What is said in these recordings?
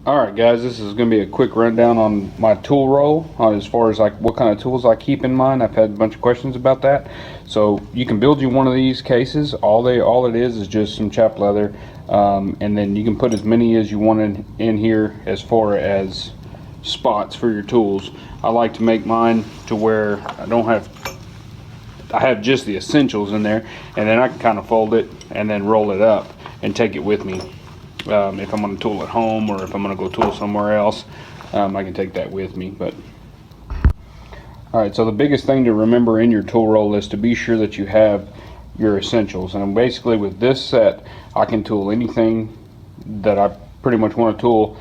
Alright guys, this is going to be a quick rundown on my tool roll as far as like what kind of tools I keep in mind. I've had a bunch of questions about that. So you can build you one of these cases. All it is just some chap leather, and then you can put as many as you want in here as far as spots for your tools. I like to make mine to where I have just the essentials in there, and then I can kind of fold it and then roll it up and take it with me. If I'm going to tool at home or if I'm going to go tool somewhere else, I can take that with me. But alright, so the biggest thing to remember in your tool roll is to be sure that you have your essentials. And basically with this set, I can tool anything that I pretty much want to tool.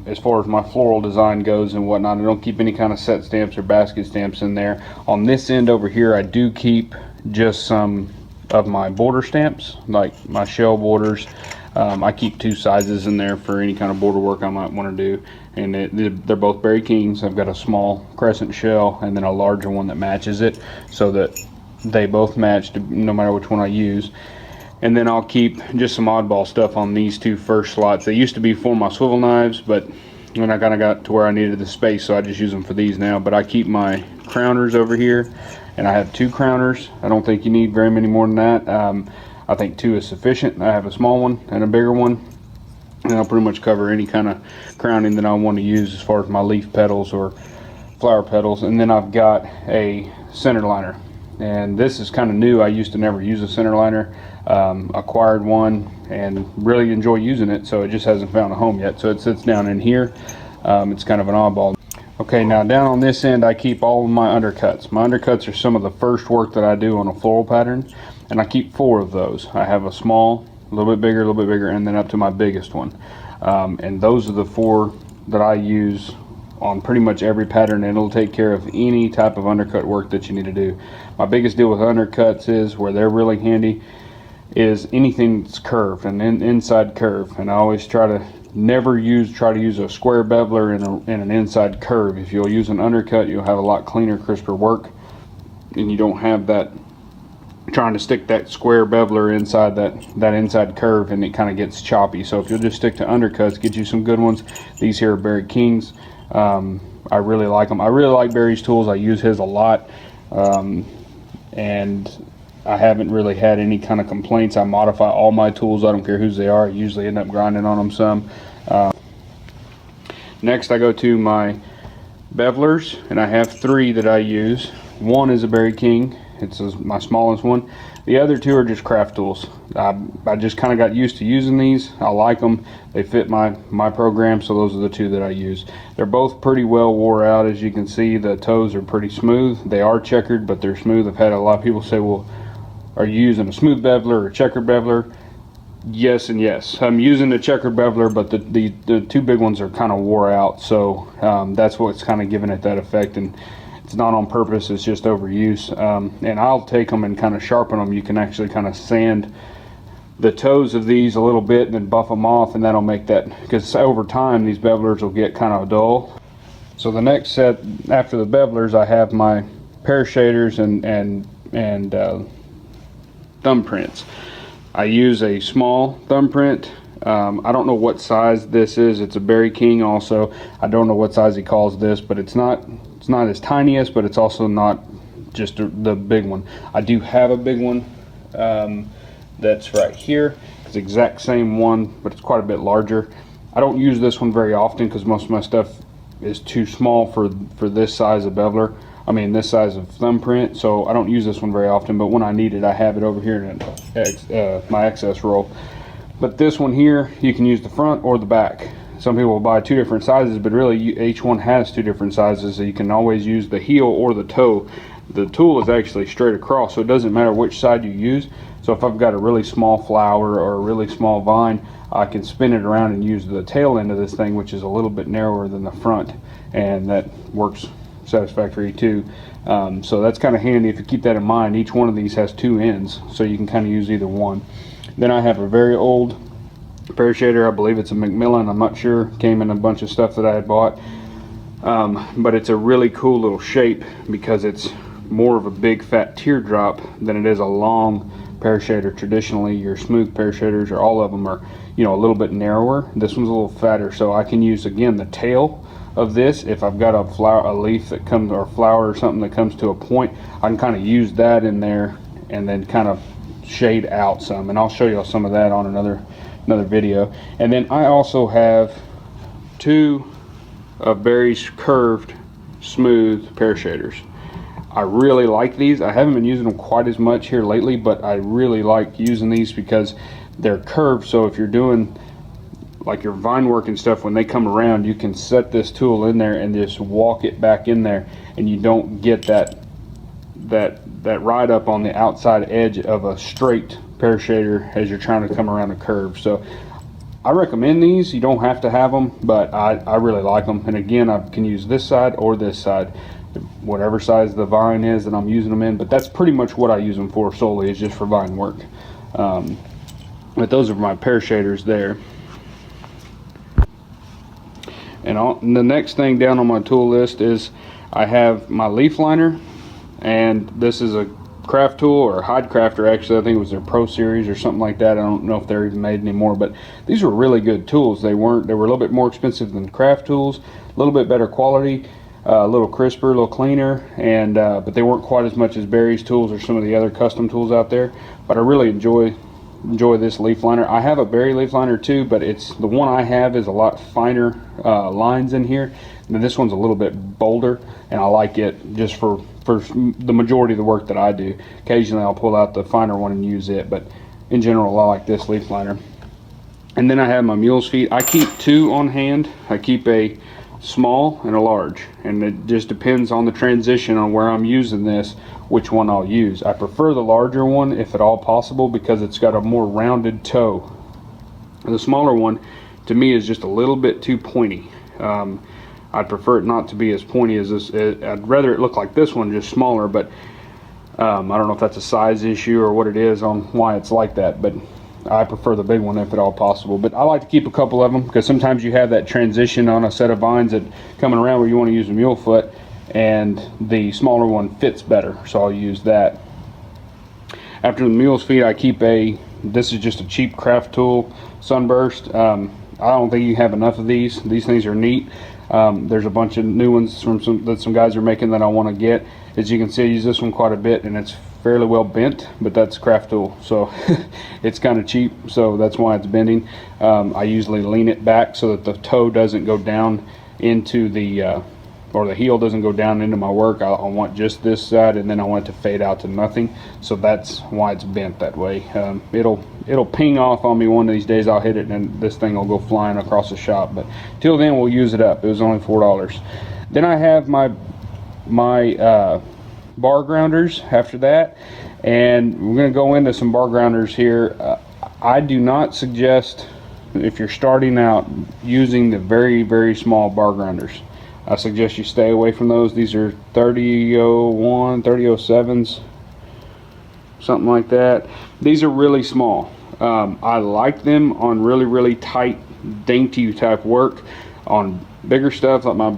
As far as my floral design goes and whatnot, I don't keep any kind of set stamps or basket stamps in there. On this end over here, I do keep just some of my border stamps, like my shell borders. I keep two sizes in there for any kind of border work I might want to do, and they're both Berry Kings. I've got a small crescent shell and then a larger one that matches it, so that they both match no matter which one I use. And then I'll keep just some oddball stuff on these two first slots. They used to be for my swivel knives, but when I kind of got to where I needed the space, so I just use them for these now. But I keep my crowners over here, and I have two crowners. I don't think you need very many more than that. I think two is sufficient. I have a small one and a bigger one, and I'll pretty much cover any kind of crowning that I want to use as far as my leaf petals or flower petals. And then I've got a center liner, and this is kind of new. I used to never use a center liner. Acquired one and really enjoy using it, so it just hasn't found a home yet. So it sits down in here. It's kind of an oddball. Okay, now down on this end, I keep all of my undercuts. My undercuts are some of the first work that I do on a floral pattern, and I keep 4 of those. I have a small, a little bit bigger, and then up to my biggest one. And those are the 4 that I use on pretty much every pattern, and it'll take care of any type of undercut work that you need to do. My biggest deal with undercuts is where they're really handy is anything that's curved, an inside curve. And I always try to use a square beveler in an inside curve. If you'll use an undercut, you'll have a lot cleaner, crisper work, and you don't have that trying to stick that square beveler inside that inside curve, and it kind of gets choppy. So if you'll just stick to undercuts, get you some good ones. These here are Berry Kings. I really like them. I really like Barry's tools. I use his a lot, and I haven't really had any kind of complaints. I modify all my tools. I don't care whose they are. I usually end up grinding on them some. Next, I go to my bevelers, and I have 3 that I use. One is a Berry King. It's my smallest one. The other 2 are just craft tools. I just kind of got used to using these. I like them. They fit my program, so those are the 2 that I use. They're both pretty well wore out. As you can see, the toes are pretty smooth. They are checkered, but they're smooth. I've had a lot of people say, well, are you using a smooth beveler or a checkered beveler? Yes and yes. I'm using a checkered beveler, but the 2 big ones are kind of wore out, so that's what's kind of giving it that effect. And it's not on purpose, it's just overuse. And I'll take them and kind of sharpen them. You can actually kind of sand the toes of these a little bit and then buff them off, and that'll make that, because over time these bevelers will get kind of dull. So the next set after the bevelers, I have my Pear shaders and thumbprints. I use a small thumbprint. I don't know what size this is. It's a Berry King also. I don't know what size he calls this, but it's not as tiniest, but it's also not just the big one. I do have a big one that's right here. It's the exact same one, but it's quite a bit larger. I don't use this one very often because most of my stuff is too small for this size of beveler. I mean, this size of thumbprint, so I don't use this one very often, but when I need it, I have it over here in my excess roll. But this one here, you can use the front or the back. Some people will buy 2 different sizes, but really each one has 2 different sizes, so you can always use the heel or the toe. The tool is actually straight across, so it doesn't matter which side you use. So if I've got a really small flower or a really small vine, I can spin it around and use the tail end of this thing, which is a little bit narrower than the front, and that works satisfactory too. So that's kind of handy if you keep that in mind. Each one of these has 2 ends, so you can kind of use either one. Then I have a very old Pear shader. I believe it's a Macmillan. I'm not sure. Came in a bunch of stuff that I had bought, but it's a really cool little shape because it's more of a big fat teardrop than it is a long pear shader, traditionally your smooth pear shaders, or all of them are, you know, a little bit narrower. This one's a little fatter, so I can use, again, the tail of this. If I've got a leaf that comes, or a flower or something that comes to a point, I can kind of use that in there and then kind of shade out some, and I'll show you some of that on another video. And then I also have two very curved smooth pear shaders. I really like these. I haven't been using them quite as much here lately, but I really like using these because they're curved, so if you're doing like your vine work and stuff, when they come around, you can set this tool in there and just walk it back in there, and you don't get that ride up on the outside edge of a straight pear shader as you're trying to come around a curve. So I recommend these. You don't have to have them, but I really like them. And again, I can use this side or this side, whatever size the vine is that I'm using them in, but that's pretty much what I use them for solely, is just for vine work. But those are my pear shaders there. And the next thing down on my tool list is I have my leaf liner, and this is a craft tool, or Hide Crafter, actually. I think it was their Pro Series or something like that. I don't know if they're even made anymore, but these were really good tools. They were a little bit more expensive than craft tools, a little bit better quality, a little crisper, a little cleaner, and but they weren't quite as much as Barry's tools or some of the other custom tools out there. But I really enjoy this leaf liner. I have a Barry leaf liner too, but it's the one I have is a lot finer lines in here, and this one's a little bit bolder, and I like it just for the majority of the work that I do. Occasionally I'll pull out the finer one and use it, but in general I like this leaf liner. And then I have my Mules Feet. I keep two on hand. I keep a small and a large, and it just depends on the transition on where I'm using this, which one I'll use. I prefer the larger one if at all possible, because it's got a more rounded toe. The smaller one to me is just a little bit too pointy. I'd prefer it not to be as pointy as this. I'd rather it look like this one, just smaller, but I don't know if that's a size issue or what it is on why it's like that, but I prefer the big one if at all possible. But I like to keep a couple of them, because sometimes you have that transition on a set of vines that coming around where you want to use a mule foot, and the smaller one fits better, so I'll use that. After the Mules Feet, I keep this is just a cheap craft tool, Sunburst. I don't think you have enough of these. These things are neat. There's a bunch of new ones that some guys are making that I want to get. As you can see, I use this one quite a bit, and it's fairly well bent, but that's craft tool, so it's kind of cheap, so that's why it's bending. I usually lean it back so that the toe doesn't go down into the or the heel doesn't go down into my work. I want just this side, and then I want it to fade out to nothing, so that's why it's bent that way. It'll ping off on me one of these days. I'll hit it and this thing will go flying across the shop, but till then we'll use it up. It was only $4. Then I have my bar grounders after that, and we're going to go into some bar grounders here. I do not suggest, if you're starting out, using the very, very small bar grounders. I suggest you stay away from those. These are 3001, 3007s, something like that. These are really small. I like them on really, really tight, dainty type work. On bigger stuff like my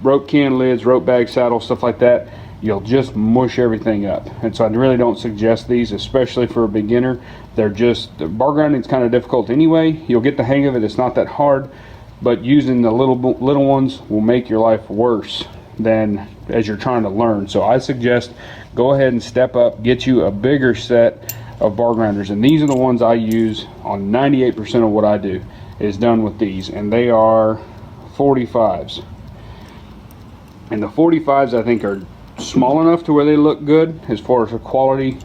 rope can lids, rope bag saddle, stuff like that, you'll just mush everything up. And so I really don't suggest these, especially for a beginner. The bar grounding is kind of difficult anyway. You'll get the hang of it. It's not that hard, but using the little ones will make your life worse than as you're trying to learn. So I suggest go ahead and step up, get you a bigger set of bar grounders, and these are the ones I use on 98% of what I do is done with these, and they are 45s. And the 45s I think are small enough to where they look good as far as a quality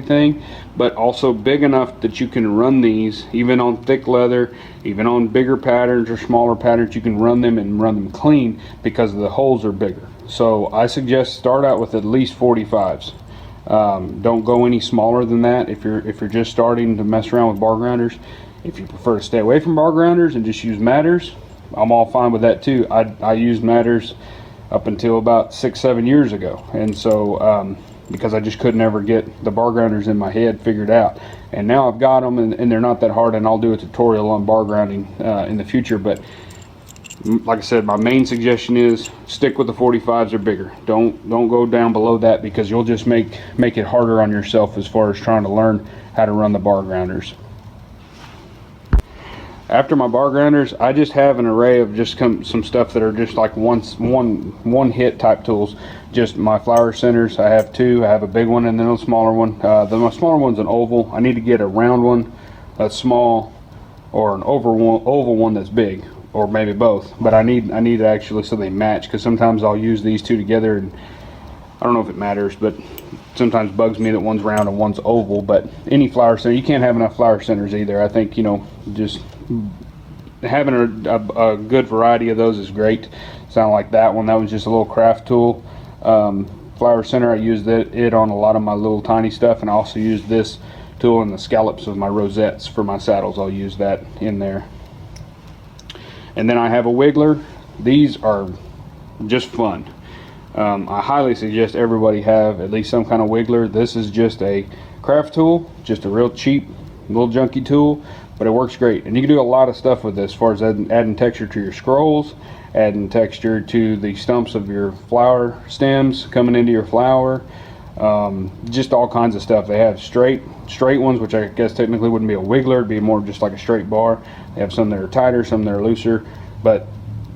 thing, but also big enough that you can run these even on thick leather, even on bigger patterns or smaller patterns. You can run them and run them clean because the holes are bigger. So I suggest start out with at least 45s. Don't go any smaller than that if you're just starting to mess around with bar grounders. If you prefer to stay away from bar grounders and just use matters, I'm all fine with that too. I used matters up until about 6-7 years ago, and so because I just could never get the bar grounders in my head figured out, and now I've got them, and they're not that hard, and I'll do a tutorial on bar grounding in the future. But Like I said, my main suggestion is stick with the 45s or bigger. Don't go down below that, because you'll just make it harder on yourself as far as trying to learn how to run the bar grinders. After my bar grinders, I just have an array of just some stuff that are just like one hit type tools. Just my flower centers. I have two. I have a big one and then a smaller one. My smaller one's an oval. I need to get a round one that's small, or an oval one that's big, or maybe both. But I need to actually, so they match, because sometimes I'll use these two together, and I don't know if it matters, but sometimes bugs me that one's round and one's oval. But any flower center, you can't have enough flower centers either. I think, you know, just having a good variety of those is great. Sound like that one. That was just a little craft tool. Flower center, I used it on a lot of my little tiny stuff, and I also used this tool in the scallops of my rosettes for my saddles. I'll use that in there. And then I have a wiggler. These are just fun. I highly suggest everybody have at least some kind of wiggler. This is just a craft tool, just a real cheap little junky tool, but it works great. And you can do a lot of stuff with this, as far as adding texture to your scrolls, adding texture to the stumps of your flower stems coming into your flower, just all kinds of stuff. They have straight ones, which I guess technically wouldn't be a wiggler, it'd be more just like a straight bar. They have some that are tighter, some that are looser, but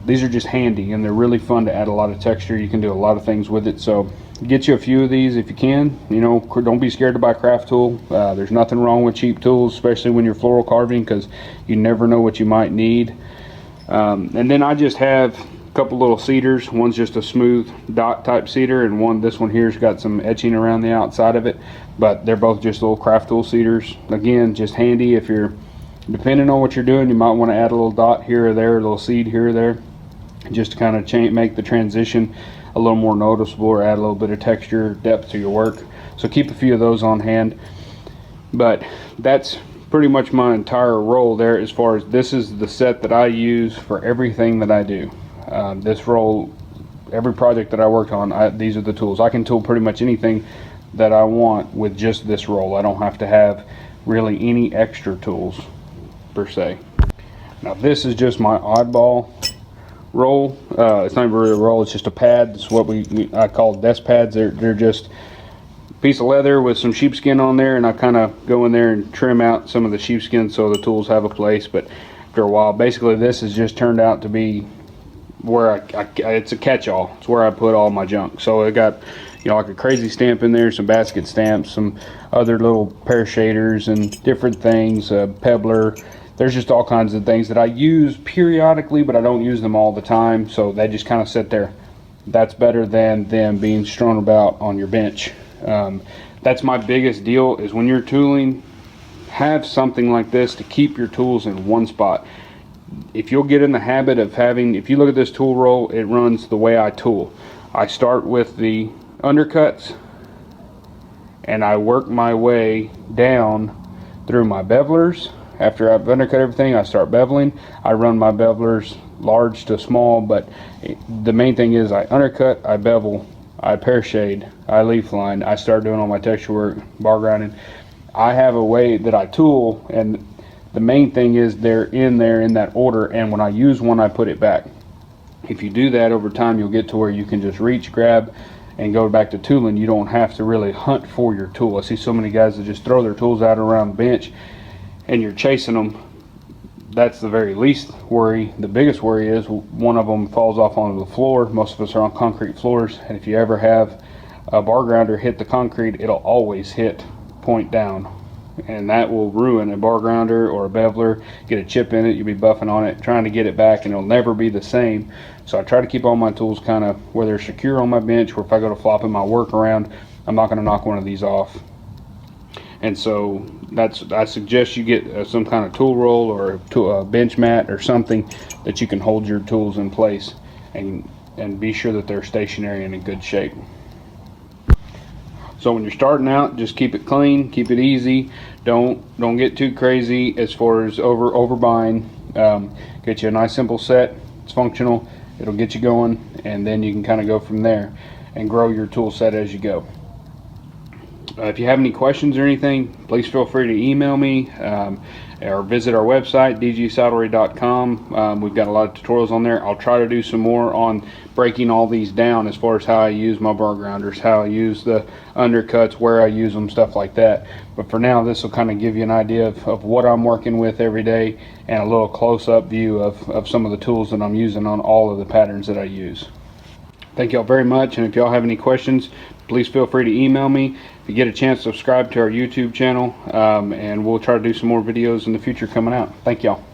these are just handy, and they're really fun to add a lot of texture. You can do a lot of things with it. So get you a few of these if you can. You know, don't be scared to buy a craft tool. There's nothing wrong with cheap tools, especially when you're floral carving, because you never know what you might need. And then I just have a couple little cedars. One's just a smooth dot type cedar, and this one here's got some etching around the outside of it, but they're both just little craft tool cedars. Again, just handy if you're, depending on what you're doing, you might want to add a little dot here or there, a little seed here or there, just to kind of make the transition a little more noticeable, or add a little bit of texture, depth to your work. So keep a few of those on hand. But that's pretty much my entire roll there, as far as this is the set that I use for everything that I do. This roll, every project that I worked on, these are the tools. I can tool pretty much anything that I want with just this roll. I don't have to have really any extra tools per se. Now this is just my oddball roll. It's not even really a roll, it's just a pad. It's what I call desk pads. They're just a piece of leather with some sheepskin on there, and I kind of go in there and trim out some of the sheepskin so the tools have a place. But after a while, basically this has just turned out to be where it's a catch-all. It's where I put all my junk. So I got, you know, like a crazy stamp in there, some basket stamps, some other little Pear shaders and different things, pebbler. There's just all kinds of things that I use periodically, but I don't use them all the time, so they just kind of sit there. That's better than them being strewn about on your bench. That's my biggest deal, is when you're tooling, have something like this to keep your tools in one spot. If you'll get in the habit of having, if you look at this tool roll, it runs the way I tool. I start with the undercuts, and I work my way down through my bevelers. After I've undercut everything, I start beveling. I run my bevelers large to small, but the main thing is I undercut, I bevel, I pear shade, I leaf line, I start doing all my texture work, bar grinding. I have a way that I tool, and the main thing is they're in there in that order, and when I use one, I put it back. If you do that over time, you'll get to where you can just reach, grab, and go back to tooling. You don't have to really hunt for your tool. I see so many guys that just throw their tools out around the bench, and you're chasing them. That's the very least worry. The biggest worry is one of them falls off onto the floor. Most of us are on concrete floors, and if you ever have a bar grinder hit the concrete, it'll always hit point down, and that will ruin a bar grinder or a beveler. Get a chip in it, you'll be buffing on it trying to get it back, and it'll never be the same. So I try to keep all my tools kind of where they're secure on my bench, where if I go to flopping my work around, I'm not going to knock one of these off. And so I suggest you get some kind of tool roll or a bench mat or something that you can hold your tools in place, and be sure that they're stationary and in good shape. So when you're starting out, just keep it clean, keep it easy. Don't get too crazy as far as overbuying. Get you a nice simple set. It's functional. It'll get you going, and then you can kind of go from there and grow your tool set as you go. If you have any questions or anything, please feel free to email me or visit our website, dgsaddlery.com. We've got a lot of tutorials on there. I'll try to do some more on breaking all these down as far as how I use my bar grinders, how I use the undercuts, where I use them, stuff like that. But for now, this will kind of give you an idea of what I'm working with every day and a little close-up view of some of the tools that I'm using on all of the patterns that I use. Thank y'all very much, and if y'all have any questions, please feel free to email me. If you get a chance, subscribe to our YouTube channel, and we'll try to do some more videos in the future coming out. Thank y'all.